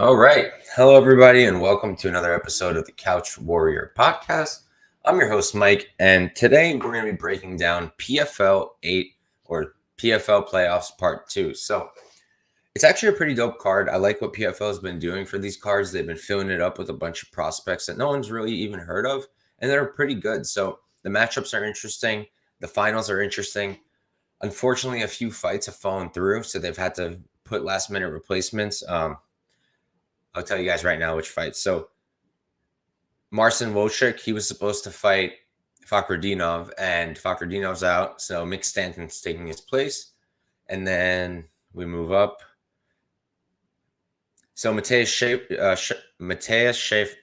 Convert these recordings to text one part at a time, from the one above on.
All right. Hello, everybody, and welcome to another episode of the Couch Warrior podcast. I'm your host, Mike, and today we're going to be breaking down PFL 8 or PFL Playoffs Part 2. So it's actually a pretty dope card. I like what PFL has been doing for these cards. They've been filling it up with a bunch of prospects that no one's really even heard of, and they're pretty good. So the matchups are interesting. The finals are interesting. Unfortunately, a few fights have fallen through, so they've had to put last-minute replacements. I'll tell you guys right now which fights. So Marcin Wojcik, he was supposed to fight Fakhretdinov, and Fakhretdinov's out. So Mick Stanton's taking his place. And then we move up. So Matheus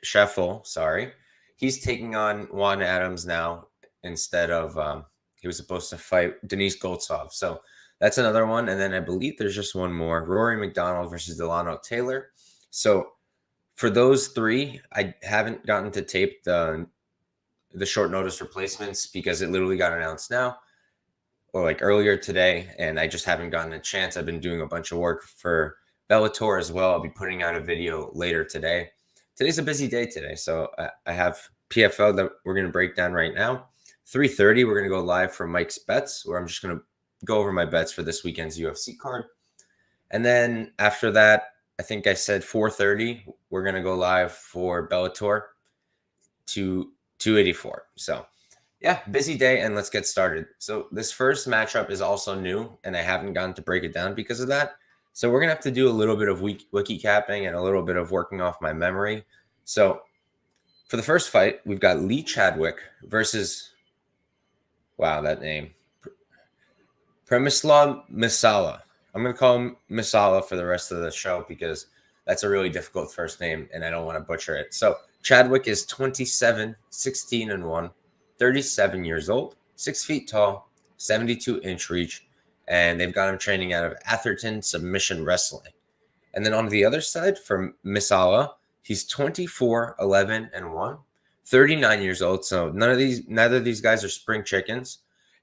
Scheffel, he's taking on Juan Adams now instead of he was supposed to fight Denise Goltsov. So that's another one. And then I believe there's just one more. Rory Macdonald versus Dilano Taylor. So for those three, I haven't gotten to tape the short notice replacements because it literally got announced now or like earlier today, and I just haven't gotten a chance. I've been doing a bunch of work for Bellator as well. I'll be putting out a video later today. Today's a busy day today, so I have PFL that we're going to break down right now. 3:30, we're going to go live for Mike's Bets, where I'm just going to go over my bets for this weekend's UFC card. And then after that, I think I said 4:30, we're going to go live for Bellator to 284. So, yeah, busy day, and let's get started. So this first matchup is also new, and I haven't gotten to break it down because of that. So we're going to have to do a little bit of wiki capping and a little bit of working off my memory. So for the first fight, we've got Chadwick versus, wow, that name, Przemyslaw Mysiala. I'm going to call him Mysiala for the rest of the show because that's a really difficult first name, and I don't want to butcher it. So Chadwick is 27, 16-1, 37 years old, 6 feet tall, 72-inch reach, and they've got him training out of Atherton Submission Wrestling. And then on the other side, for Mysiala, he's 24, 11-1, 39 years old. So neither of these guys are spring chickens.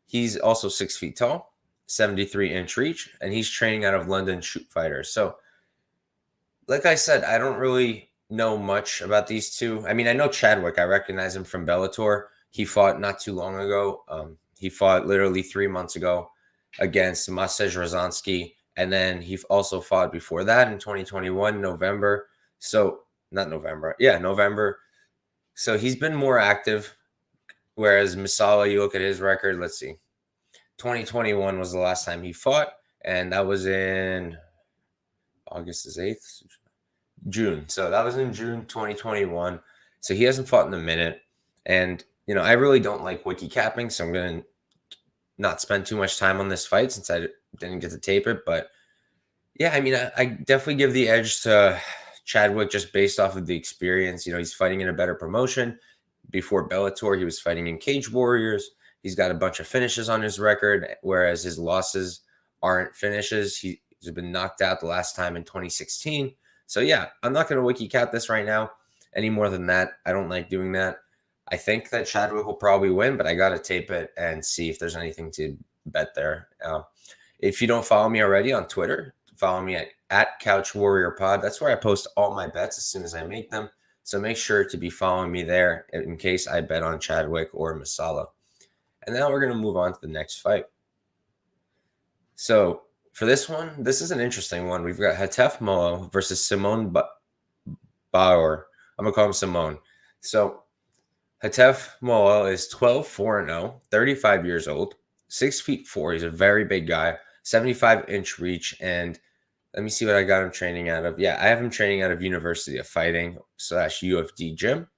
He's also 6 feet tall, 73-inch reach, and he's training out of London Shoot Fighters. So, like I said, I don't really know much about these two. I mean, I know Chadwick. I recognize him from Bellator. He fought not too long ago. He fought literally 3 months ago against Maciej Rozanski, and then he also fought before that in 2021, November. So, not November. Yeah, November. So, he's been more active, whereas Mysiala, you look at his record, let's see. 2021 was the last time he fought, and that was in August is 8th, June. So that was in June 2021. So he hasn't fought in a minute. And, I really don't like wiki capping, so I'm going to not spend too much time on this fight since I didn't get to tape it. But, yeah, I mean, I definitely give the edge to Chadwick just based off of the experience. He's fighting in a better promotion. Before Bellator, he was fighting in Cage Warriors. He's got a bunch of finishes on his record, whereas his losses aren't finishes. He's been knocked out the last time in 2016. So, yeah, I'm not going to wiki cap this right now any more than that. I don't like doing that. I think that Chadwick will probably win, but I got to tape it and see if there's anything to bet there. If you don't follow me already on Twitter, follow me at Couch Warrior Pod. That's where I post all my bets as soon as I make them. So make sure to be following me there in case I bet on Chadwick or Mysiala. And now we're going to move on to the next fight. So for this one, this is an interesting one. We've got Hatef Moeil versus Szymon Bajor. I'm going to call him Szymon. So Hatef Moeil is 12-4-0, 35 years old, 6 feet 4. He's a very big guy, 75-inch reach. And let me see what I got him training out of. Yeah, I have him training out of University of Fighting / UFD gym.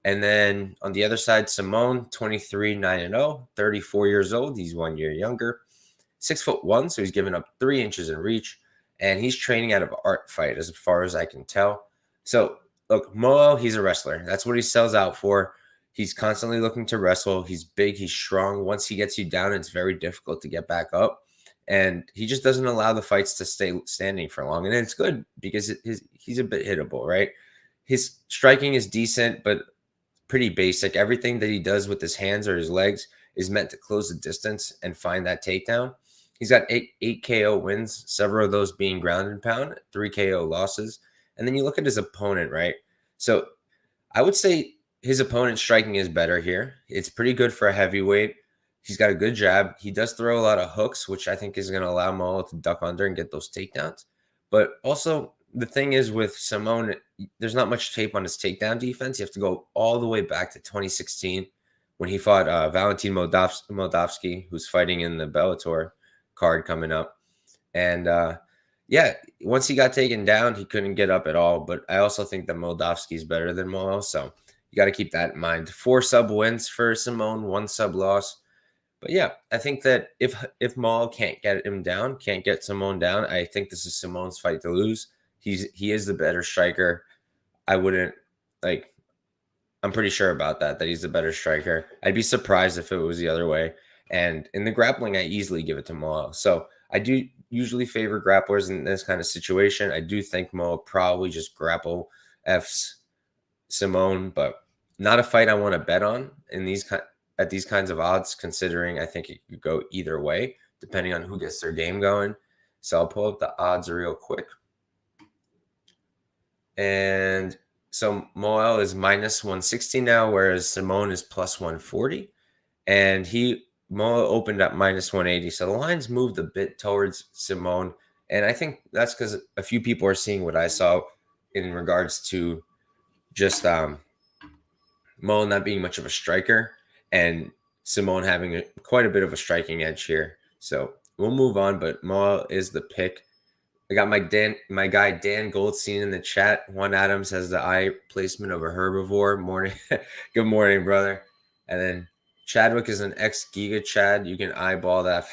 And then on the other side, Szymon, 23-9-0, 34 years old. He's 1 year younger, 6'1", so he's given up 3 inches in reach, and he's training out of Art Fight as far as I can tell. So look, Moeil, he's a wrestler. That's what he sells out for. He's constantly looking to wrestle. He's big. He's strong. Once he gets you down, it's very difficult to get back up. And he just doesn't allow the fights to stay standing for long. And it's good because he's a bit hittable, right? His striking is decent, but pretty basic. Everything that he does with his hands or his legs is meant to close the distance and find that takedown. He's got eight KO wins, several of those being ground and pound, 3 KO losses. And then you look at his opponent, right? So I would say his opponent's striking is better here. It's pretty good for a heavyweight. He's got a good jab. He does throw a lot of hooks, which I think is going to allow Moeil to duck under and get those takedowns. But also, the thing is with Szymon, there's not much tape on his takedown defense. You have to go all the way back to 2016 when he fought Valentin Moldavsky, who's fighting in the Bellator card coming up. And yeah, once he got taken down, he couldn't get up at all. But I also think that Moldavsky is better than Moeil, so you got to keep that in mind. 4 sub wins for Szymon, 1 sub loss. But yeah, I think that if Moeil can't get him down, can't get Szymon down, I think this is Symon's fight to lose. He is the better striker. I wouldn't I'm pretty sure about that he's the better striker. I'd be surprised if it was the other way. And in the grappling, I easily give it to Moeil. So I do usually favor grapplers in this kind of situation. I do think Moeil probably just grapple F's Szymon, but not a fight I want to bet on at these kinds of odds, considering I think it could go either way, depending on who gets their game going. So I'll pull up the odds real quick. And so Moeil is minus 160 now, whereas Szymon is plus 140. And Moeil opened up minus 180. So the lines moved a bit towards Szymon. And I think that's because a few people are seeing what I saw in regards to just Moeil not being much of a striker and Szymon having quite a bit of a striking edge here. So we'll move on, but Moeil is the pick. I got my guy Dan Goldstein in the chat. Juan Adams has the eye placement of a herbivore. Morning. Good morning, brother. And then Chadwick is an ex-Giga Chad. You can eyeball that.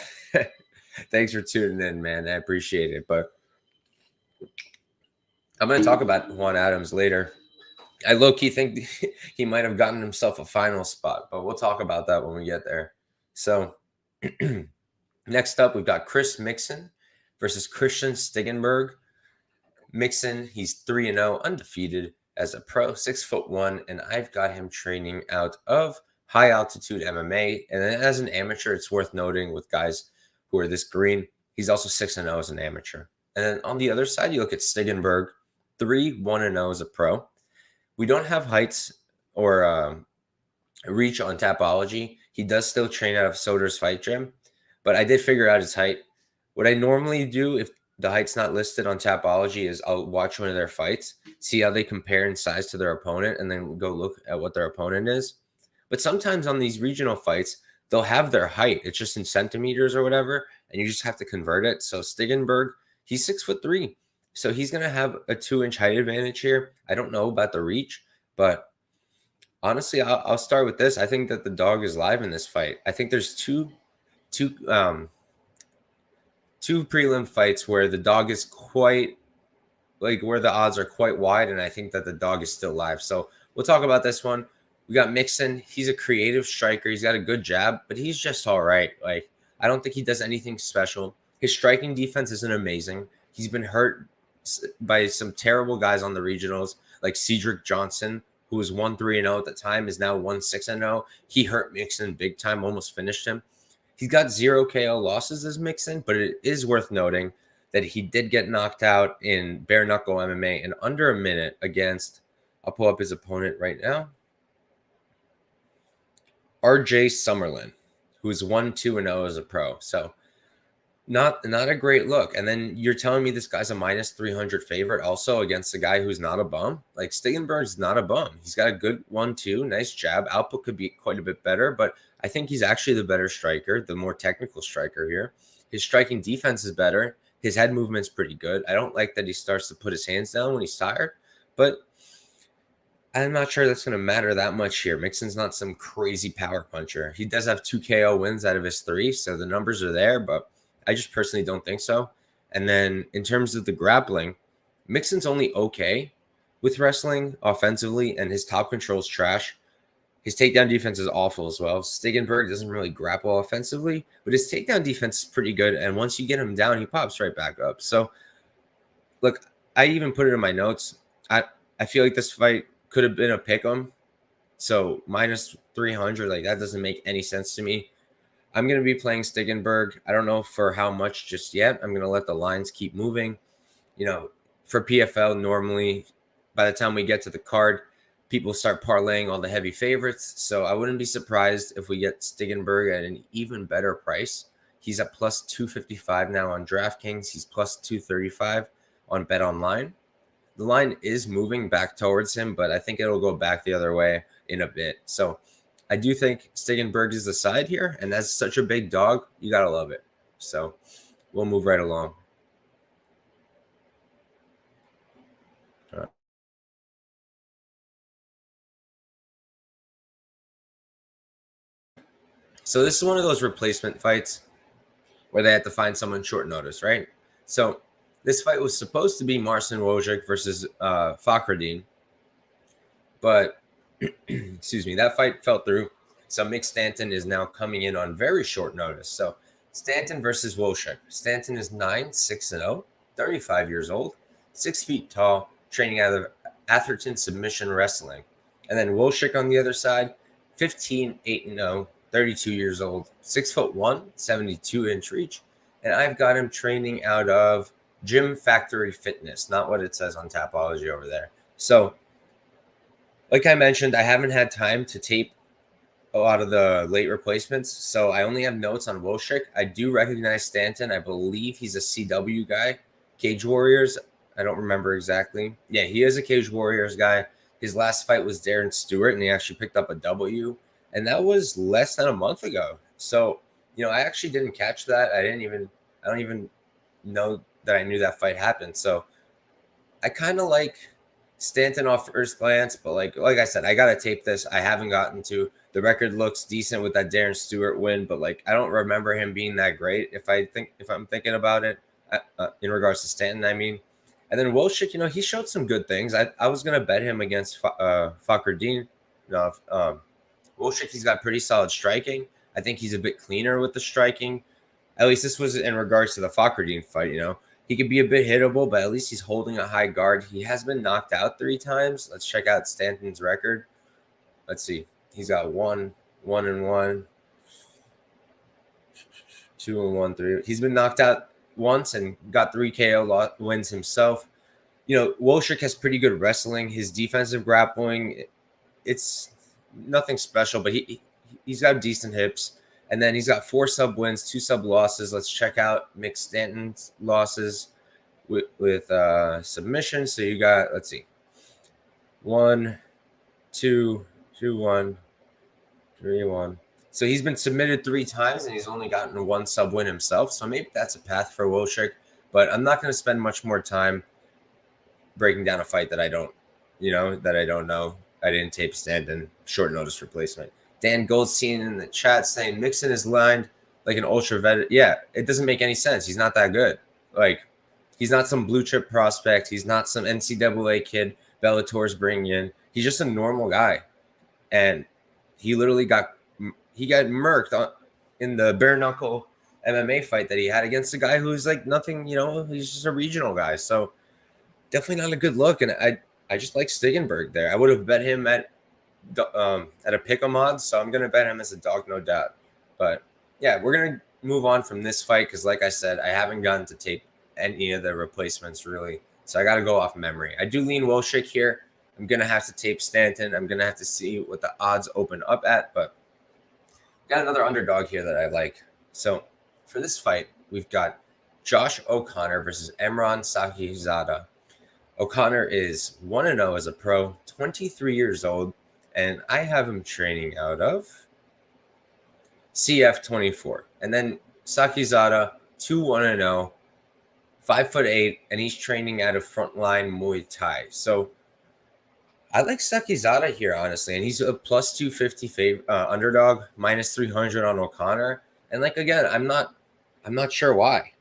Thanks for tuning in, man. I appreciate it. But I'm going to talk about Juan Adams later. I low-key think he might have gotten himself a final spot, but we'll talk about that when we get there. So next up, we've got Chris Mixan versus Christian Stigenberg. Mixan, he's 3-0, undefeated as a pro, 6'1", and I've got him training out of high-altitude MMA. And then as an amateur, it's worth noting with guys who are this green, he's also 6-0 as an amateur. And then on the other side, you look at Stigenberg, 3-1-0 as a pro. We don't have heights or reach on Tapology. He does still train out of Soder's fight gym, but I did figure out his height. What I normally do if the height's not listed on Tapology is I'll watch one of their fights, see how they compare in size to their opponent, and then go look at what their opponent is. But sometimes on these regional fights, they'll have their height. It's just in centimeters or whatever, and you just have to convert it. So Stigenberg, he's 6'3", so he's going to have a 2-inch height advantage here. I don't know about the reach, but honestly, I'll start with this. I think that the dog is live in this fight. I think there's two prelim fights where the dog is quite where the odds are quite wide, and I think that the dog is still live. So we'll talk about this one. We got Mixan. He's a creative striker. He's got a good jab, but he's just all right. I don't think he does anything special. His striking defense isn't amazing. He's been hurt by some terrible guys on the regionals, like Cedric Johnson, who was 1-3-0 at the time, is now 1-6-0. He hurt Mixan big time, almost finished him. He's got 0 KO losses as Mixan, but it is worth noting that he did get knocked out in bare knuckle MMA in under a minute against, I'll pull up his opponent right now, RJ Summerlin, who's 1-2-0 as a pro. So not a great look. And then you're telling me this guy's a minus 300 favorite also against a guy who's not a bum? Like Stigenberg's not a bum. He's got a good 1-2, nice jab. Output could be quite a bit better, but I think he's actually the better striker, the more technical striker here. His striking defense is better. His head movement's pretty good. I don't like that he starts to put his hands down when he's tired, but I'm not sure that's going to matter that much here. Mixon's not some crazy power puncher. He does have 2 KO wins out of his 3, so the numbers are there, but I just personally don't think so. And then in terms of the grappling, Mixon's only okay with wrestling offensively, and his top control's trash. His takedown defense is awful as well. Stigenberg doesn't really grapple offensively, but his takedown defense is pretty good, and once you get him down, he pops right back up. So, look, I even put it in my notes. I feel like this fight could have been a pick'em. So minus 300, that doesn't make any sense to me. I'm going to be playing Stigenberg. I don't know for how much just yet. I'm going to let the lines keep moving. for PFL, normally by the time we get to the card, people start parlaying all the heavy favorites. So I wouldn't be surprised if we get Stigenberg at an even better price. He's at plus 255 now on DraftKings. He's plus 235 on BetOnline. The line is moving back towards him, but I think it'll go back the other way in a bit. So I do think Stigenberg is the side here, and that's such a big dog. You got to love it. So we'll move right along. All right. So this is one of those replacement fights where they had to find someone short notice, right? So this fight was supposed to be Marcin Wojcik versus Fakhreddin, but excuse me, that fight fell through. So Mick Stanton is now coming in on very short notice. So Stanton versus Wojcik. Stanton is 9-6-0, 35 years old, 6 feet tall, training out of Atherton Submission Wrestling. And then Wojcik on the other side, 15-8-0, 32 years old, 6'1", 72-inch reach. And I've got him training out of Gym Factory Fitness, not what it says on Tapology over there. So, like I mentioned, I haven't had time to tape a lot of the late replacements, so I only have notes on Wojcik. I do recognize Stanton. I believe he's a CW guy. Cage Warriors, I don't remember exactly. Yeah, he is a Cage Warriors guy. His last fight was Darren Stewart, and he actually picked up a W, and that was less than a month ago. So, I actually didn't catch that. I don't even know that I knew that fight happened. So I kind of like Stanton off first glance, but like I said, I gotta tape this. I haven't gotten to. The record looks decent with that Darren Stewart win, but like I don't remember him being that great. If I'm thinking about it, in regards to Stanton, I mean. And then Wojcik, he showed some good things. I was gonna bet him against Fakhreddin. Wojcik, he's got pretty solid striking. I think he's a bit cleaner with the striking. At least this was in regards to the Fakhreddin fight. He could be a bit hittable, but at least he's holding a high guard. He has been knocked out 3 times. Let's check out Stanton's record. Let's see. He's got 1-1, 2-1, 3. He's been knocked out once and got 3 KO wins himself. Wojcik has pretty good wrestling. His defensive grappling, it's nothing special, but he's got decent hips. And then he's got 4 sub wins, 2 sub losses. Let's check out Mick Stanton's losses with submission. So you got, let's see, 1, 2, 2-1, 3-1. So he's been submitted 3 times, and he's only gotten 1 sub win himself. So maybe that's a path for Wojcik. But I'm not going to spend much more time breaking down a fight that I don't know. I didn't tape Stanton. Short notice replacement. Dan Goldstein in the chat saying Mixan is lined like an ultra vet. Yeah, it doesn't make any sense. He's not that good. Like, he's not some blue chip prospect. He's not some NCAA kid Bellator's bringing in. He's just a normal guy. And he literally got murked in the bare knuckle MMA fight that he had against a guy who's like nothing, he's just a regional guy. So definitely not a good look. And I just like Stigenberg there. I would have bet him at a pick-em odds, so I'm going to bet him as a dog, no doubt. But yeah, we're going to move on from this fight because, like I said, I haven't gotten to tape any of the replacements really. So I got to go off memory. I do lean Wojcik here. I'm going to have to tape Stanton. I'm going to have to see what the odds open up at, but got another underdog here that I like. So for this fight, we've got Josh O'Connor versus Emran Sakhizaada. O'Connor is 1-0 as a pro, 23 years old, and I have him training out of CF24. And then Sakhizaada, 2-1-0, 5'8", and he's training out of Frontline Muay Thai. So I like Sakhizaada here, honestly, and he's a plus 250 underdog, minus 300 on O'Connor. And like again, I'm not sure why.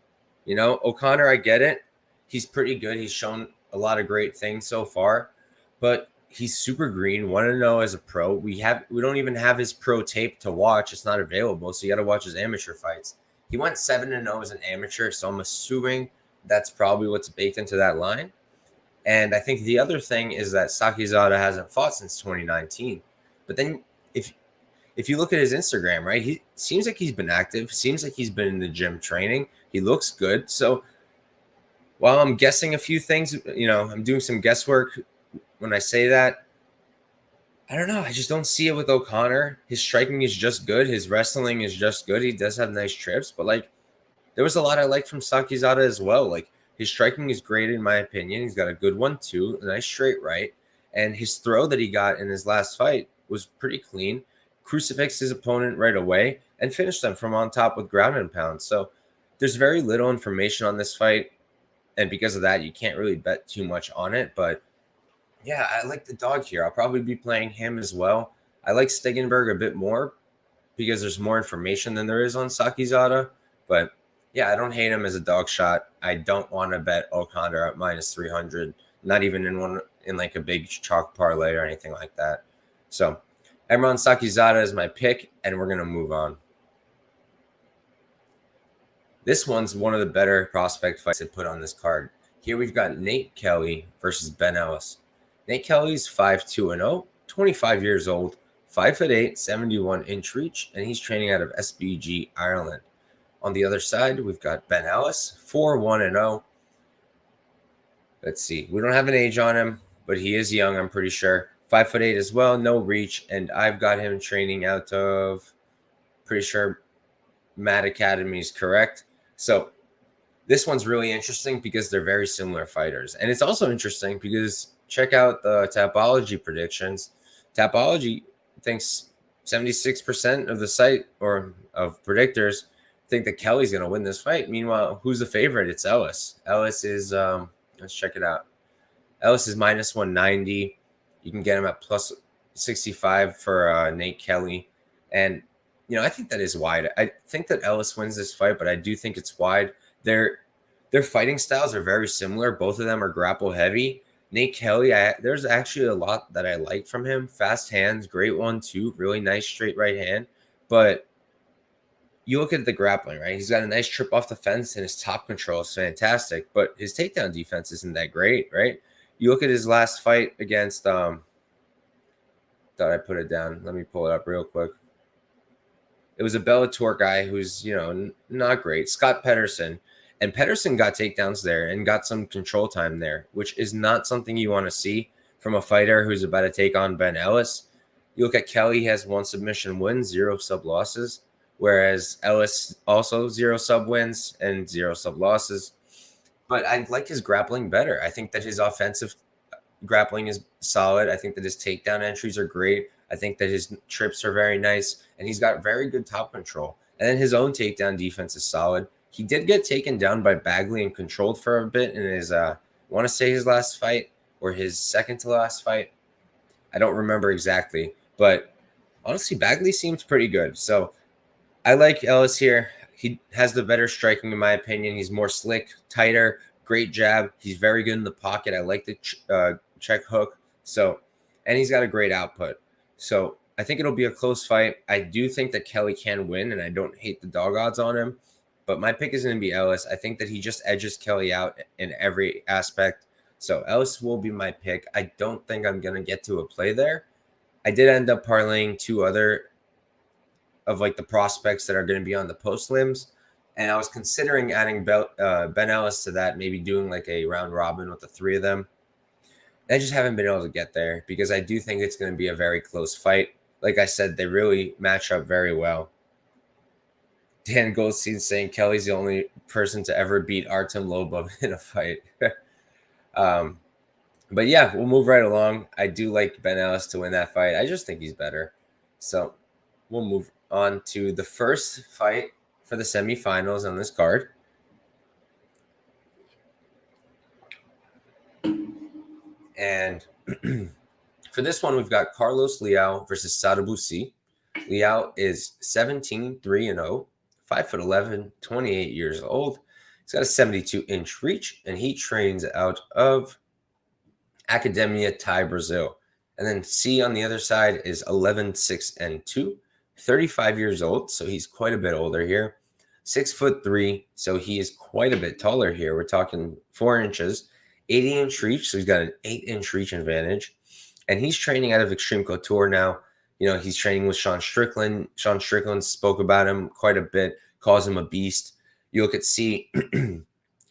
O'Connor, I get it. He's pretty good. He's shown a lot of great things so far, but he's super green. 1-0 as a pro. We don't even have his pro tape to watch. It's not available, so you got to watch his amateur fights. He went 7-0 as an amateur, so I'm assuming that's probably what's baked into that line. And I think the other thing is that Sakhizaada hasn't fought since 2019. But then if you look at his Instagram, right, he seems like he's been active, seems like he's been in the gym training. He looks good. So while I'm guessing a few things, I'm doing some guesswork when I say that. I don't know. I just don't see it with O'Connor. His striking is just good. His wrestling is just good. He does have nice trips, but there was a lot I liked from Sakhizaada as well. His striking is great in my opinion. He's got a good 1-2, a nice straight right, and his throw that he got in his last fight was pretty clean. Crucifixed his opponent right away and finished them from on top with ground and pound. So there's very little information on this fight, and because of that, you can't really bet too much on it. But yeah, I like the dog here. I'll probably be playing him as well. I like Stigenberg a bit more because there's more information than there is on Sakhizaada. But yeah, I don't hate him as a dog shot. I don't want to bet O'Connor at minus 300, not even in like a big chalk parlay or anything like that. So Emran Sakhizaada is my pick, and we're going to move on. This one's one of the better prospect fights to put on this card. Here we've got Nate Kelly versus Ben Ellis. Nate Kelly's 5-2-0, 25 years old, 5'8", 71-inch reach, and he's training out of SBG, Ireland. On the other side, we've got Ben Ellis, 4-1-0. Let's see. We don't have an age on him, but he is young, I'm pretty sure. 5'8" as well, no reach, and I've got him training out of, pretty sure, Mad Academy is correct. So this one's really interesting because they're very similar fighters. And it's also interesting because check out the Tapology predictions. Tapology thinks 76% of the site or of predictors think that Kelly's going to win this fight. Meanwhile, who's the favorite? It's Ellis. Ellis is, let's check it out. Ellis is minus 190. You can get him at plus 65 for Nate Kelly. And, I think that is wide. I think that Ellis wins this fight, but I do think it's wide. Their fighting styles are very similar. Both of them are grapple heavy. Nate Kelly, there's actually a lot that I like from him. Fast hands, great 1-2, really nice straight right hand. But you look at the grappling, right? He's got a nice trip off the fence, and his top control is fantastic. But his takedown defense isn't that great, right? You look at his last fight against, thought I put it down. Let me pull it up real quick. It was a Bellator guy who's, not great. Scott Pedersen. And Pedersen got takedowns there and got some control time there, which is not something you want to see from a fighter who's about to take on Ben Ellis. You look at Kelly, he has 1 submission win, 0 sub losses, whereas Ellis also 0 sub wins and 0 sub losses. But I like his grappling better. I think that his offensive grappling is solid. I think that his takedown entries are great. I think that his trips are very nice, and he's got very good top control. And then his own takedown defense is solid. He did get taken down by Bagley and controlled for a bit in his, I want to say his last fight or his second to last fight. I don't remember exactly, but honestly, Bagley seems pretty good. So I like Ellis here. He has the better striking, in my opinion. He's more slick, tighter, great jab. He's very good in the pocket. I like the check hook. So, and he's got a great output. So I think it'll be a close fight. I do think that Kelly can win, and I don't hate the dog odds on him. But my pick is going to be Ellis. I think that he just edges Kelly out in every aspect. So Ellis will be my pick. I don't think I'm going to get to a play there. I did end up parlaying 2 other of the prospects that are going to be on the post limbs. And I was considering adding Ben Ellis to that, maybe doing a round robin with the 3 of them. I just haven't been able to get there because I do think it's going to be a very close fight. Like I said, they really match up very well. Dan Goldstein saying Kelly's the only person to ever beat Artem Lobov in a fight. But yeah, we'll move right along. I do like Ben Ellis to win that fight. I just think he's better. So we'll move on to the first fight for the semifinals on this card. And for this one, we've got Carlos Leal versus Sadibou C. Leal is 17-3-0, 5'11", 28 years old. He's got a 72-inch reach, and he trains out of Academia Thai, Brazil. And then C on the other side is 11-6-2, 35 years old, so he's quite a bit older here. 6'3", so he is quite a bit taller here. We're talking 4 inches. 80-inch reach, so he's got an 8-inch reach advantage. And he's training out of Extreme Couture now. He's training with Sean Strickland. Sean Strickland spoke about him quite a bit, calls him a beast. You look at C,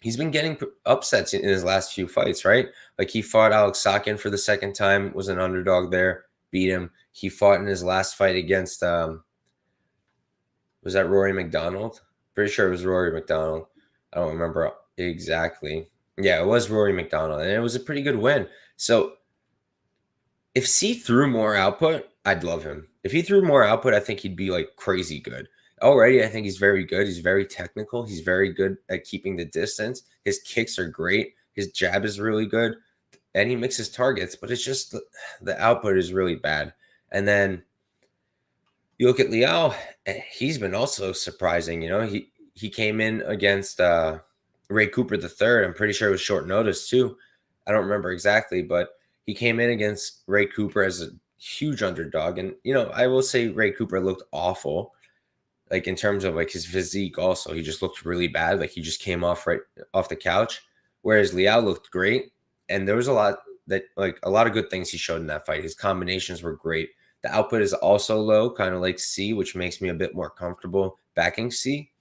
he's been getting upsets in his last few fights, right? Like he fought Alex Sakin for the second time, was an underdog there, beat him. He fought in his last fight against was that Rory McDonald? Pretty sure it was Rory McDonald. I don't remember exactly. Yeah, it was Rory McDonald, and it was a pretty good win. So if C threw more output, I'd love him. If he threw more output, I think he'd be like crazy good. Already, I think he's very good. He's very technical. He's very good at keeping the distance. His kicks are great. His jab is really good. And he mixes targets, but it's just the output is really bad. And then you look at Leal, he's been also surprising. You know, he came in against Ray Cooper III. I'm pretty sure it was short notice too. I don't remember exactly, but he came in against Ray Cooper as a huge underdog. And, you know, I will say Ray Cooper looked awful. Like in terms of like his physique also, he just looked really bad. Like he just came off right off the couch. Whereas Leal looked great. And there was a lot of good things he showed in that fight. His combinations were great. The output is also low, kind of like C, which makes me a bit more comfortable backing C.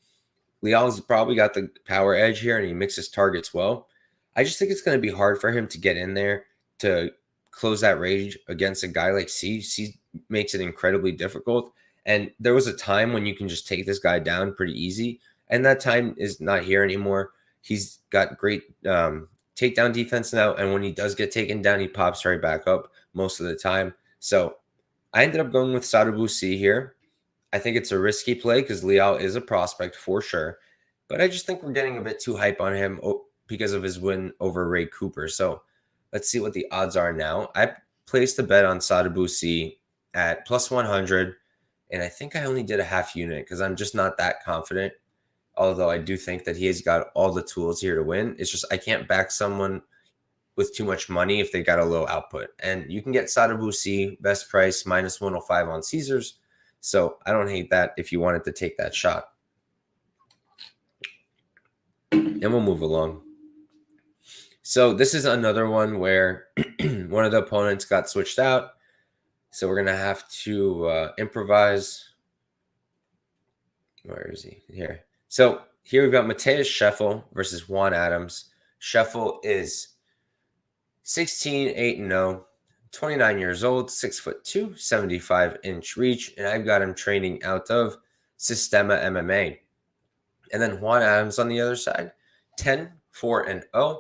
Leal's probably got the power edge here, and he mixes targets well. I just think it's going to be hard for him to get in there to close that range against a guy like C. C makes it incredibly difficult. And there was a time when you can just take this guy down pretty easy, and that time is not here anymore. He's got great takedown defense now, and when he does get taken down, he pops right back up most of the time. So I ended up going with Sadibou C here. I think it's a risky play because Leal is a prospect for sure, but I just think we're getting a bit too hype on him because of his win over Ray Cooper. So let's see what the odds are now. I placed a bet on Sadibou C at plus 100, and I think I only did a half unit because I'm just not that confident, although I do think that he has got all the tools here to win. It's just I can't back someone with too much money if they got a low output. And you can get Sadibou C, best price, minus 105 on Caesars. So I don't hate that if you wanted to take that shot. And we'll move along. So this is another one where one of the opponents got switched out. So we're going to have to improvise. Where is he? Here. So here we've got Matheus Scheffel versus Juan Adams. Scheffel is 16, 8-0, 29 years old, 6'2", 75-inch reach, and I've got him training out of Sistema MMA. And then Juan Adams on the other side, 10, 4-0,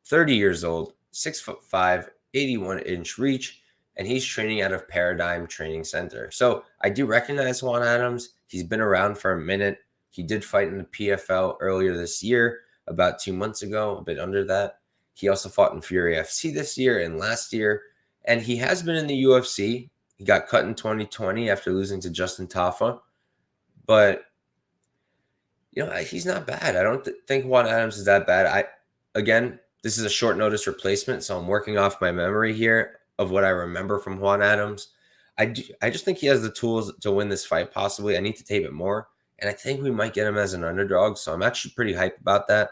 30 years old, 6'5", 81-inch reach, and he's training out of Paradigm Training Center. So I do recognize Juan Adams. He's been around for a minute. He did fight in the PFL earlier this year, about 2 months ago, a bit under that. He also fought in Fury FC this year and last year, and he has been in the UFC. He got cut in 2020 after losing to Justin Tafa, but you know, he's not bad. I don't think Juan Adams is that bad. Again, this is a short notice replacement, so I'm working off my memory here of what I remember from Juan Adams. I just think he has the tools to win this fight, possibly. I need to tape it more, and I think we might get him as an underdog, so I'm actually pretty hyped about that,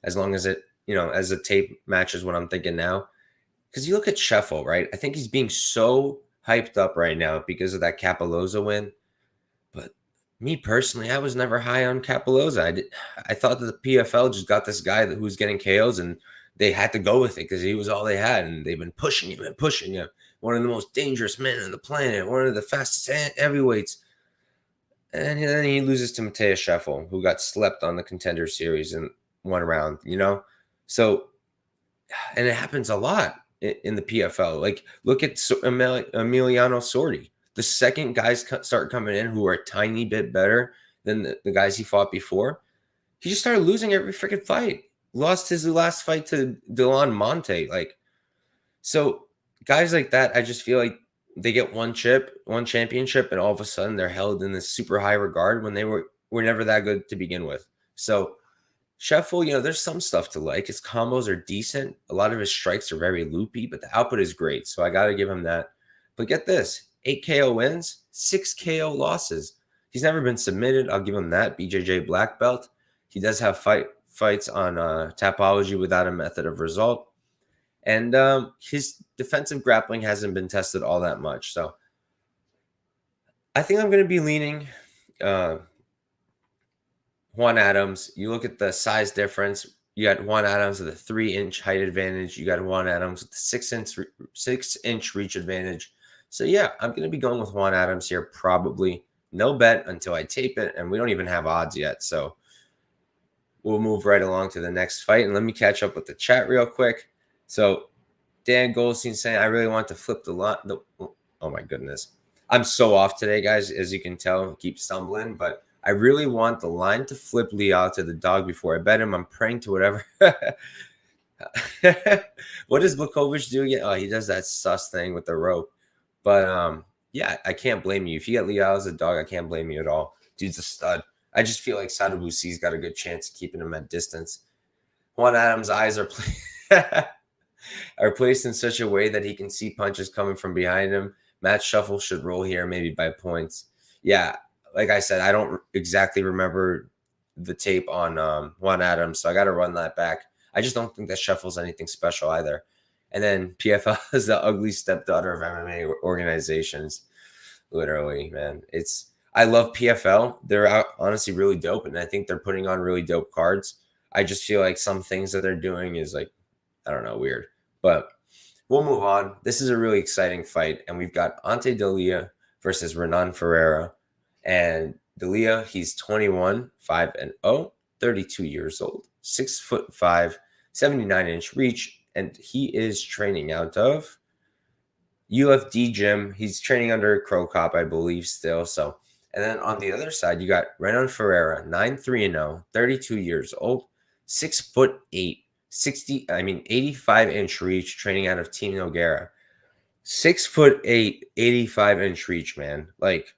as long as it, you know, as the tape matches what I'm thinking now. Because you look at Scheffel, right? I think he's being so hyped up right now because of that Capoloza win. But me personally, I was never high on Capoloza. I thought that the PFL just got this guy who was getting KOs, and they had to go with it because he was all they had, and they've been pushing him and pushing him. One of the most dangerous men on the planet, one of the fastest heavyweights. And then he loses to Matheus Scheffel, who got slept on the Contender Series in one round, you know? So, and it happens a lot in the PFL. Like, look at Emiliano Sordi. The second guys start coming in who are a tiny bit better than the guys he fought before, he just started losing every freaking fight. Lost his last fight to Delon Monte. Like, so guys like that, I just feel like they get one championship, and all of a sudden they're held in this super high regard when they were never that good to begin with. So Scheffel, you know, there's some stuff to like. His combos are decent. A lot of his strikes are very loopy, but the output is great. So I got to give him that. But get this, 8 KO wins, 6 KO losses. He's never been submitted. I'll give him that. BJJ black belt. He does have fights on Tapology without a method of result. And his defensive grappling hasn't been tested all that much. So I think I'm going to be leaning Juan Adams. You look at the size difference. You got Juan Adams with a 3-inch height advantage. You got Juan Adams with the 6-inch reach advantage. So yeah, I'm going to be going with Juan Adams here, probably. No bet until I tape it, and we don't even have odds yet. So we'll move right along to the next fight. And let me catch up with the chat real quick. So Dan Goldstein saying, I really want to flip the line. Oh my goodness. I'm so off today, guys. As you can tell, I keep stumbling, but I really want the line to flip Leal to the dog before I bet him. I'm praying to whatever. What does Blakovic do again? Oh, he does that sus thing with the rope. But yeah, I can't blame you. If you get Leal as a dog, I can't blame you at all. Dude's a stud. I just feel like Sadibou C's got a good chance of keeping him at distance. Juan Adams' eyes are are placed in such a way that he can see punches coming from behind him. Matt Scheffel should roll here, maybe by points. Yeah, like I said, I don't exactly remember the tape on Juan Adams, so I got to run that back. I just don't think that Scheffel's anything special either. And then PFL is the ugly stepdaughter of MMA organizations. Literally, man. I love PFL. They're honestly really dope, and I think they're putting on really dope cards. I just feel like some things that they're doing is like, I don't know, weird. But we'll move on. This is a really exciting fight, and we've got Ante Delija versus Renan Ferreira. And Delija, he's 21, 5-0, 32 years old, 6'5", 79-inch reach, and he is training out of UFD gym. He's training under Crow Cop, I believe, still. So, and then on the other side, you got Renan Ferreira, 9-3-0, 32 years old, 6'8", 85-inch reach, training out of Team Nogueira. 6'8", 85-inch reach, man. Like,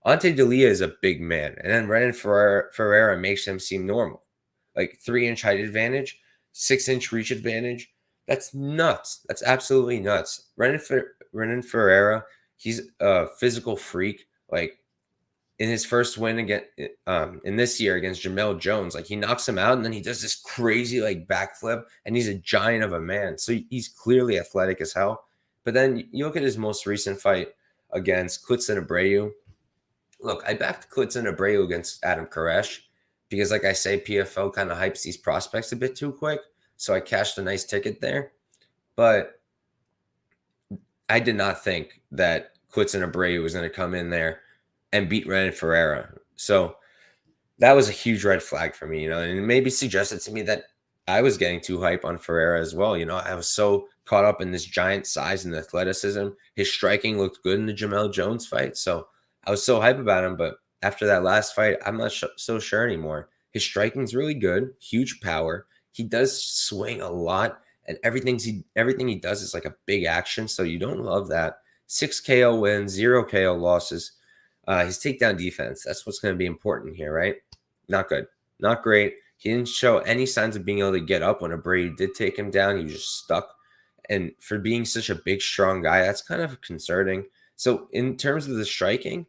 Ante Delija is a big man, and then Renan Ferreira makes him seem normal. Like 3-inch height advantage, 6-inch reach advantage. That's nuts. That's absolutely nuts. Renan Ferreira, he's a physical freak. Like in his first win again, in this year against Jamel Jones, like he knocks him out, and then he does this crazy like backflip, and he's a giant of a man. So he's clearly athletic as hell. But then you look at his most recent fight against Klidson Abreu. Look, I backed Klidson Abreu against Adam Koresh because, like I say, PFL kind of hypes these prospects a bit too quick. So I cashed a nice ticket there. But I did not think that Klidson Abreu was going to come in there and beat Renan Ferreira. So that was a huge red flag for me, and it maybe suggested to me that I was getting too hype on Ferreira as well. I was so caught up in this giant size and athleticism. His striking looked good in the Jamel Jones fight. So I was so hype about him, but after that last fight, I'm not so sure anymore. His striking's really good, huge power. He does swing a lot, and everything he does is like a big action, so you don't love that. 6 KO wins, 0 KO losses. His takedown defense, that's what's going to be important here, right? Not good. Not great. He didn't show any signs of being able to get up when Abreu did take him down. He was just stuck. And for being such a big, strong guy, that's kind of concerning. So in terms of the striking,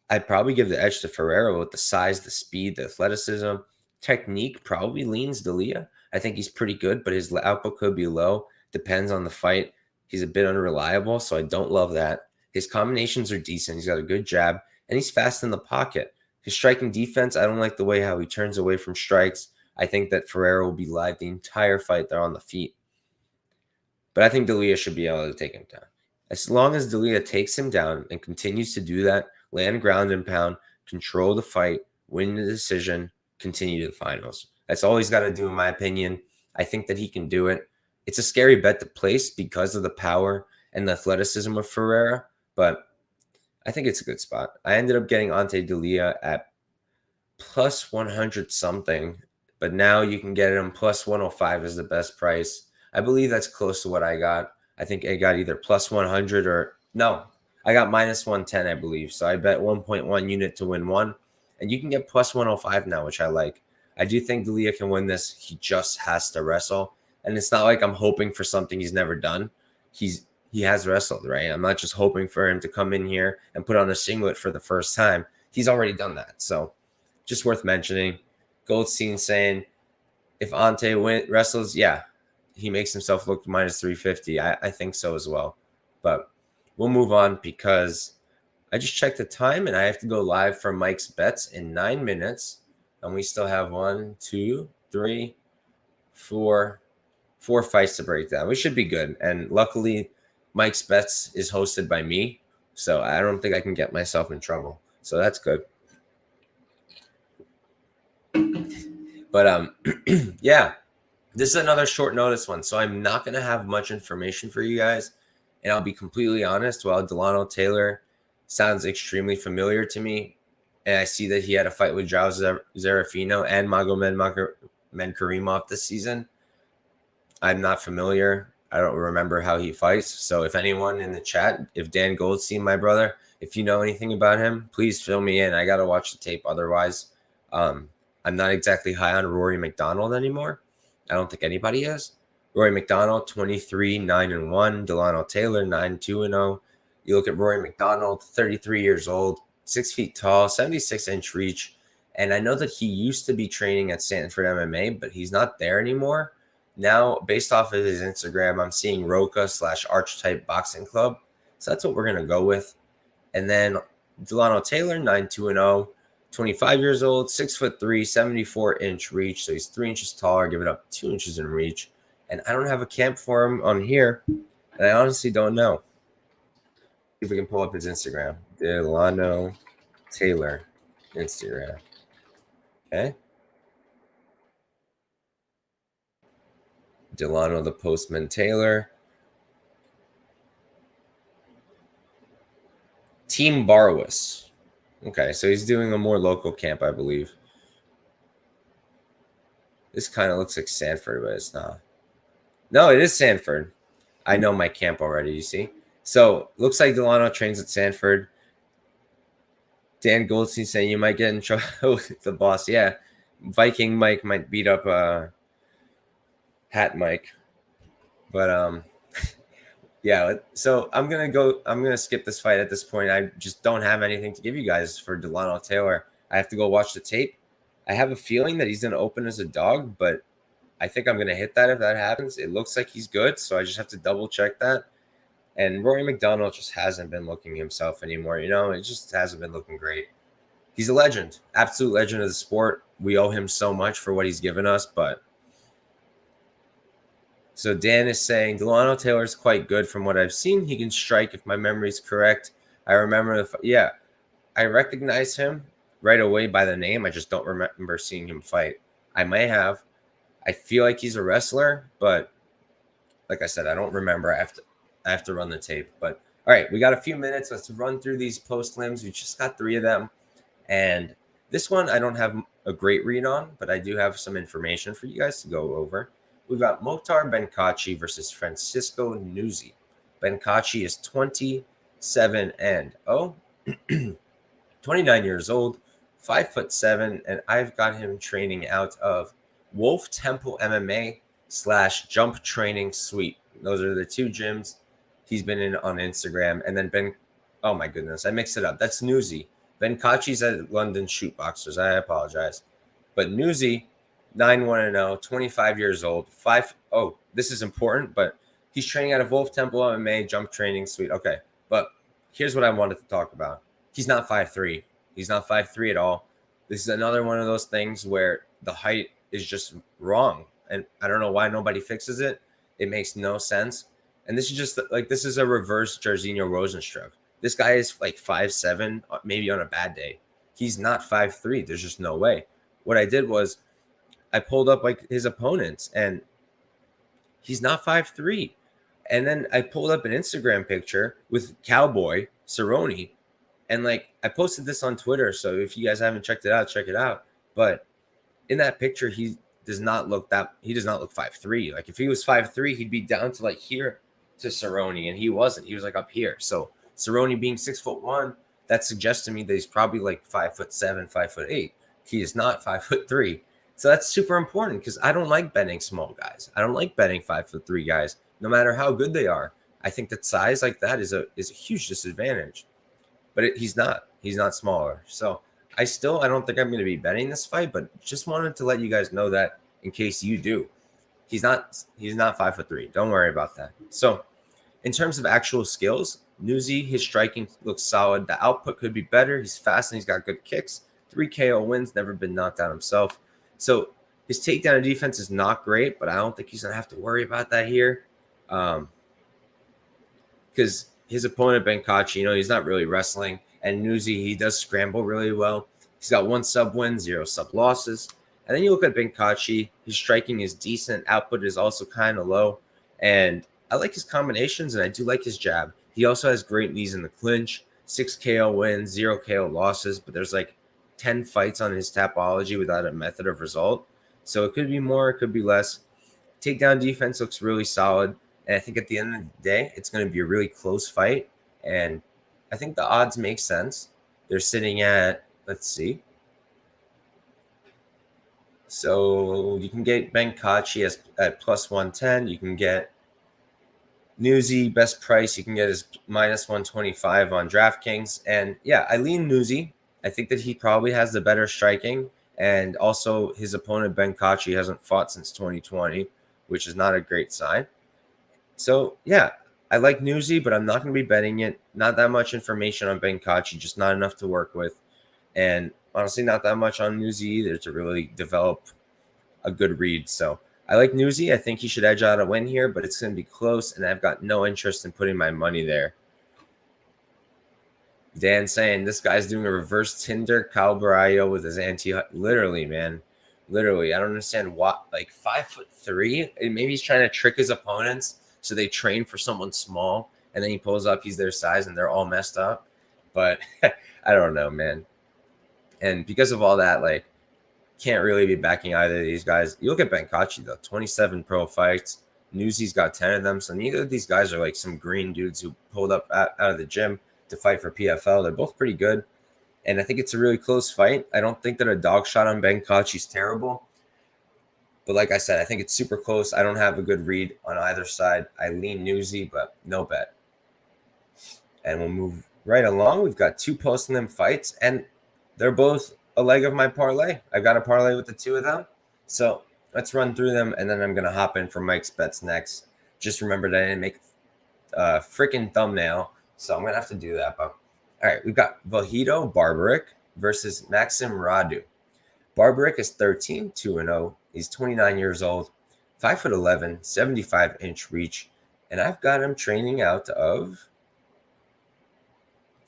I'd probably give the edge to Ferreira with the size, the speed, the athleticism. Technique probably leans Delija. I think he's pretty good, but his output could be low. Depends on the fight. He's a bit unreliable, so I don't love that. His combinations are decent. He's got a good jab, and he's fast in the pocket. His striking defense, I don't like the way how he turns away from strikes. I think that Ferreira will be live the entire fight there on the feet. But I think Delija should be able to take him down. As long as Delija takes him down and continues to do that, land ground and pound, control the fight, win the decision, continue to the finals. That's all he's got to do, in my opinion. I think that he can do it. It's a scary bet to place because of the power and the athleticism of Ferreira, but I think it's a good spot. I ended up getting Ante Delija at plus 100 something, but now you can get him plus 105 is the best price. I believe that's close to what I got. I think I got either plus 100 or no, I got minus 110, I believe. So I bet 1.1 unit to win one, and you can get plus 105 now, which I like. I do think Delija can win this. He just has to wrestle, and it's not like I'm hoping for something he's never done. He has wrestled, right? I'm not just hoping for him to come in here and put on a singlet for the first time. He's already done that. So just worth mentioning. Goldstein saying if Ante wrestles, yeah, he makes himself look minus 350. I think so as well. But we'll move on because I just checked the time and I have to go live for Mike's bets in 9 minutes. And we still have 1, 2, 3, four fights to break down. We should be good. And luckily, Mike's Bets is hosted by me, so I don't think I can get myself in trouble. So that's good. But yeah, this is another short notice one, so I'm not going to have much information for you guys. And I'll be completely honest, while Dilano Taylor sounds extremely familiar to me, and I see that he had a fight with Joao Zarafino and Magomed Karimov this season, I'm not familiar. I don't remember how he fights. So if anyone in the chat, if Dan Goldstein, my brother, if you know anything about him, please fill me in. I got to watch the tape. Otherwise, I'm not exactly high on Rory McDonald anymore. I don't think anybody is. Rory McDonald, 23-9-1. Dilano Taylor, 9-2-0. You look at Rory McDonald, 33 years old, 6 feet tall, 76-inch reach. And I know that he used to be training at Stanford MMA, but he's not there anymore. Now, based off of his Instagram, I'm seeing Roca/Archetype Boxing Club. So that's what we're going to go with. And then Dilano Taylor, 9-2-0, 25 years old, 6'3", 74-inch reach. So he's 3 inches taller, give it up 2 inches in reach. And I don't have a camp for him on here. And I honestly don't know. See if we can pull up his Instagram. Dilano Taylor Instagram. Okay. Dilano the Postman Taylor. Team Barwis. Okay, so he's doing a more local camp, I believe. This kind of looks like Sanford, but it's not. No, it is Sanford. I know my camp already, you see. So, looks like Dilano trains at Sanford. Dan Goldstein saying you might get in trouble with the boss. Yeah, Viking Mike might beat up Hat Mike. But, yeah, so I'm going to skip this fight at this point. I just don't have anything to give you guys for Dilano Taylor. I have to go watch the tape. I have a feeling that he's going to open as a dog, but I think I'm going to hit that if that happens. It looks like he's good, so I just have to double check that. And Rory McDonald just hasn't been looking himself anymore. You know, it just hasn't been looking great. He's a legend, absolute legend of the sport. We owe him so much for what he's given us, but so Dan is saying Dilano Taylor is quite good from what I've seen. He can strike if my memory is correct. I remember, I recognize him right away by the name. I just don't remember seeing him fight. I may have. I feel like he's a wrestler, but like I said, I don't remember. I have to run the tape. But all right, we got a few minutes. Let's run through these post limbs. We just got 3 of them. And this one I don't have a great read on, but I do have some information for you guys to go over. We've got Moktar Benkaci versus Francesco Nuzzi. Benkaci is 27-0, 29 years old, 5'7", and I've got him training out of Wolf Temple MMA / Jump Training Suite. Those are the 2 gyms he's been in on Instagram. And then oh my goodness, I mixed it up. That's Nuzzi. Benkaci's at London Shoot Boxers. I apologize. But Nuzzi, 9-1-0, 25 years old, this is important, but he's training out of Wolf Temple MMA Jump Training Suite. Okay, but here's what I wanted to talk about. He's not 5'3". He's not 5'3" at all. This is another one of those things where the height is just wrong, and I don't know why nobody fixes it. It makes no sense. And this is just like, this is a reverse Jairzinho Rosenstruck. This guy is like 5'7", maybe on a bad day. He's not 5'3". There's just no way. What I did was I pulled up like his opponents, and he's not 5'3". And then I pulled up an Instagram picture with Cowboy Cerrone, and like I posted this on Twitter. So if you guys haven't checked it out, check it out. But in that picture, he does not look 5'3". Like if he was 5'3", he'd be down to like here to Cerrone, and he wasn't. He was like up here. So Cerrone being 6'1", that suggests to me that he's probably like 5'7", 5'8". He is not 5'3". So that's super important because I don't like betting small guys. I don't like betting 5'3" guys, no matter how good they are. I think that size like that is a huge disadvantage. But he's not smaller. So I don't think I'm going to be betting this fight, but just wanted to let you guys know that in case you do. He's not 5'3". Don't worry about that. So in terms of actual skills, Nuzzi, his striking looks solid. The output could be better. He's fast and he's got good kicks. 3 KO wins, never been knocked out himself. So His takedown defense is not great, but I don't think he's going to have to worry about that here. Because his opponent, Benkaci, he's not really wrestling. And Nuzi, he does scramble really well. He's got 1 sub win, 0 sub losses. And then you look at Benkaci, his striking is decent. Output is also kind of low. And I like his combinations, and I do like his jab. He also has great knees in the clinch. 6 KO wins, 0 KO losses. But there's like 10 fights on his Tapology without a method of result. So it could be more, it could be less. Takedown defense looks really solid. And I think at the end of the day, it's going to be a really close fight. And I think the odds make sense. They're sitting at, let's see. So you can get Benkaci at plus 110. You can get Nuzi, best price you can get is minus 125 on DraftKings. And yeah, I lean Nuzi. I think that he probably has the better striking. And also his opponent, Benkaci, hasn't fought since 2020, which is not a great sign. So yeah, I like Nuzi, but I'm not going to be betting it. Not that much information on Benkaci, just not enough to work with. And honestly, not that much on Nuzi either to really develop a good read. So I like Nuzi. I think he should edge out a win here, but it's going to be close, and I've got no interest in putting my money there. Dan saying this guy's doing a reverse Tinder Calabrio with his literally, man. Literally. I don't understand what, like 5'3", and maybe he's trying to trick his opponents so they train for someone small, and then he pulls up, he's their size, and they're all messed up. But I don't know, man. And because of all that, like, can't really be backing either of these guys. You look at Benkaci, though, 27 pro fights. Nuzi's got 10 of them. So neither of these guys are like some green dudes who pulled up out of the gym to fight for PFL. They're both pretty good. And I think it's a really close fight. I don't think that a dog shot on Benkaci is terrible. But like I said, I think it's super close. I don't have a good read on either side. I lean Nuzi, but no bet. And we'll move right along. We've got 2 post-limb fights, and they're both a leg of my parlay. I've got a parlay with the 2 of them. So let's run through them, and then I'm going to hop in for Mike's bets next. Just remember that I didn't make a freaking thumbnail, so I'm going to have to do that. But all right, we've got Vahito Barbaric versus Maxim Radu. Barbaric is 13, 2-0. He's 29 years old, 5'11", 75-inch reach, and I've got him training out of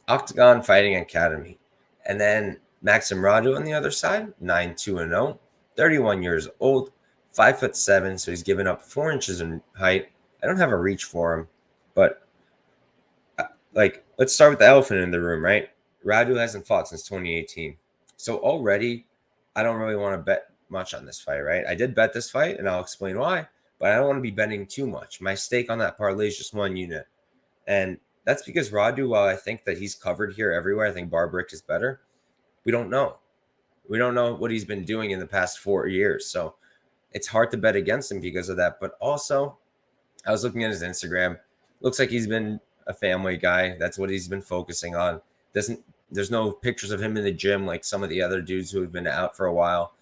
Octagon Fighting Academy. And then Maxim Radu on the other side, 9-2-0, 31 years old, 5'7", so he's given up 4 inches in height. I don't have a reach for him, but let's start with the elephant in the room, right? Radu hasn't fought since 2018. So already, I don't really want to bet much on this fight, right? I did bet this fight, and I'll explain why, but I don't want to be betting too much. My stake on that parlay is just 1 unit. And that's because Radu, while I think that he's covered here everywhere, I think Barbaric is better. We don't know. We don't know what he's been doing in the past 4 years. So it's hard to bet against him because of that. But also, I was looking at his Instagram. Looks like he's been a family guy. That's what he's been focusing on. There's no pictures of him in the gym like some of the other dudes who have been out for a while.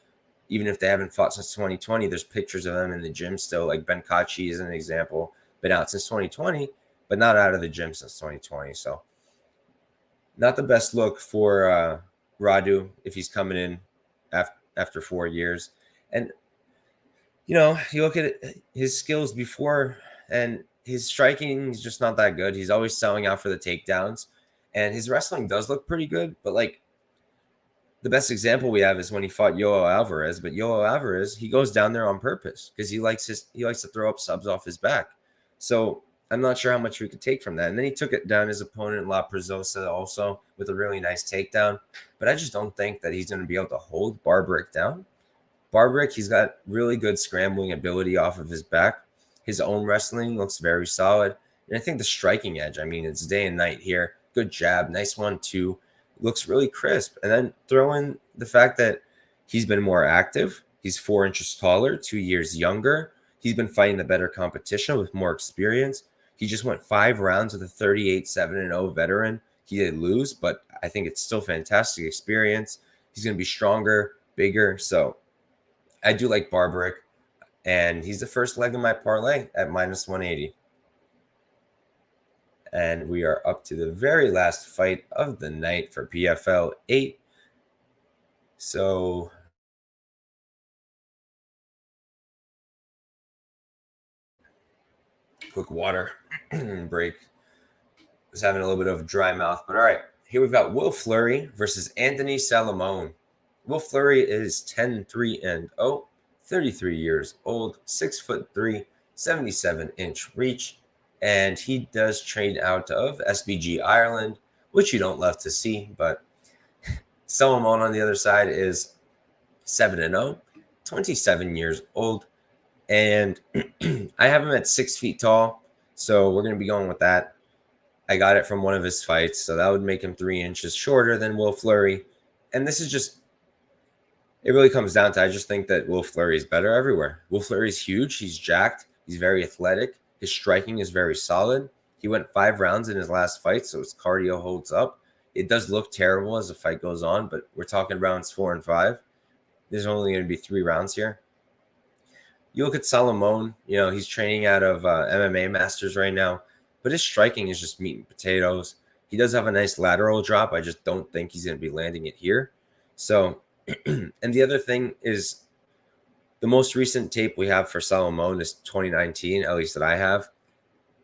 Even if they haven't fought since 2020, there's pictures of them in the gym still. Like Benkaci is an example. Been out since 2020, but not out of the gym since 2020. So not the best look for Radu if he's coming in after 4 years. And, you look at his skills before, and his striking is just not that good. He's always selling out for the takedowns. And his wrestling does look pretty good, but like the best example we have is when he fought Yoel Alvarez. But Yoel Alvarez, he goes down there on purpose because he likes to throw up subs off his back. So I'm not sure how much we could take from that. And then he took it down his opponent, La Prezosa, also with a really nice takedown. But I just don't think that he's going to be able to hold Barbaric down. Barbaric, he's got really good scrambling ability off of his back. His own wrestling looks very solid. And I think the striking edge, I mean, it's day and night here. Good jab, nice 1-2. Looks really crisp. And then throw in the fact that he's been more active. He's 4 inches taller, 2 years younger. He's been fighting the better competition with more experience. He just went 5 rounds with a 38-7-0 veteran. He did lose, but I think it's still fantastic experience. He's going to be stronger, bigger. So I do like Barbaric. And he's the first leg of my parlay at minus 180. And we are up to the very last fight of the night for PFL 8. So Quick water break. Was having a little bit of dry mouth, but all right. Here we've got Will Fleury versus Anthony Salomon. Will Fleury is 10-3-0, 33 years old, 6'3", 77-inch reach, and he does train out of SBG Ireland, which you don't love to see. But Salomon on the other side is 7-0, 27 years old, and I have him at 6 feet tall, so we're going to be going with that. I got it from one of his fights, so that would make him 3 inches shorter than Will Fleury. And this is just, it really comes down to, I just think that Will Fleury is better everywhere. Will Fleury is huge. He's jacked. He's very athletic. His striking is very solid. He went 5 rounds in his last fight, so his cardio holds up. It does look terrible as the fight goes on, but we're talking rounds 4 and 5. There's only going to be 3 rounds here. You look at Salomon, he's training out of MMA Masters right now. But his striking is just meat and potatoes. He does have a nice lateral drop. I just don't think he's going to be landing it here. So, and the other thing is the most recent tape we have for Salomon is 2019, at least that I have.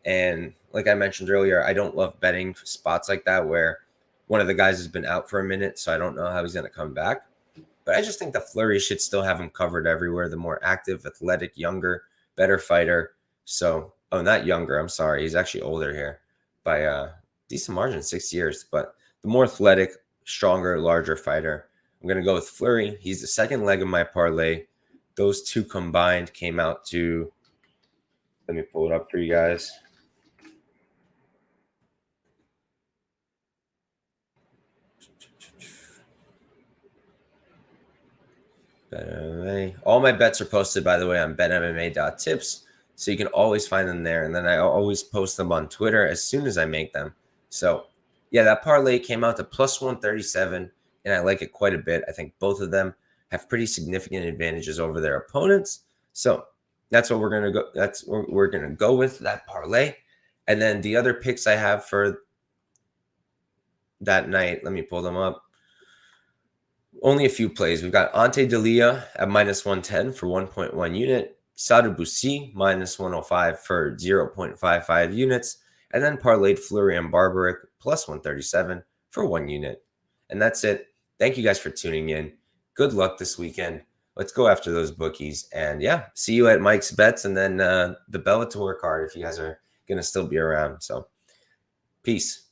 And like I mentioned earlier, I don't love betting spots like that where one of the guys has been out for a minute, so I don't know how he's going to come back. But I just think the Fleury should still have him covered everywhere. The more active, athletic, younger, better fighter. So, oh, not younger. I'm sorry. He's actually older here by a decent margin, 6 years. But the more athletic, stronger, larger fighter. I'm going to go with Fleury. He's the second leg of my parlay. Those two combined came out to, let me pull it up for you guys. BetMMA. All my bets are posted, by the way, on betmma.tips. So you can always find them there. And then I always post them on Twitter as soon as I make them. So, yeah, that parlay came out to plus 137, and I like it quite a bit. I think both of them have pretty significant advantages over their opponents. So that's what we're going to go. That's what we're going to go with, that parlay. And then the other picks I have for that night, let me pull them up. Only a few plays. We've got Ante Delija at minus 110 for 1.1 unit. Sadibou minus 105 for 0.55 units, and then parlayed Fleury and Barbaric plus 137 for 1 unit. And that's it. Thank you guys for tuning in. Good luck this weekend. Let's go after those bookies. And yeah, see you at Mike's Bets and then the Bellator card if you guys are going to still be around. So peace.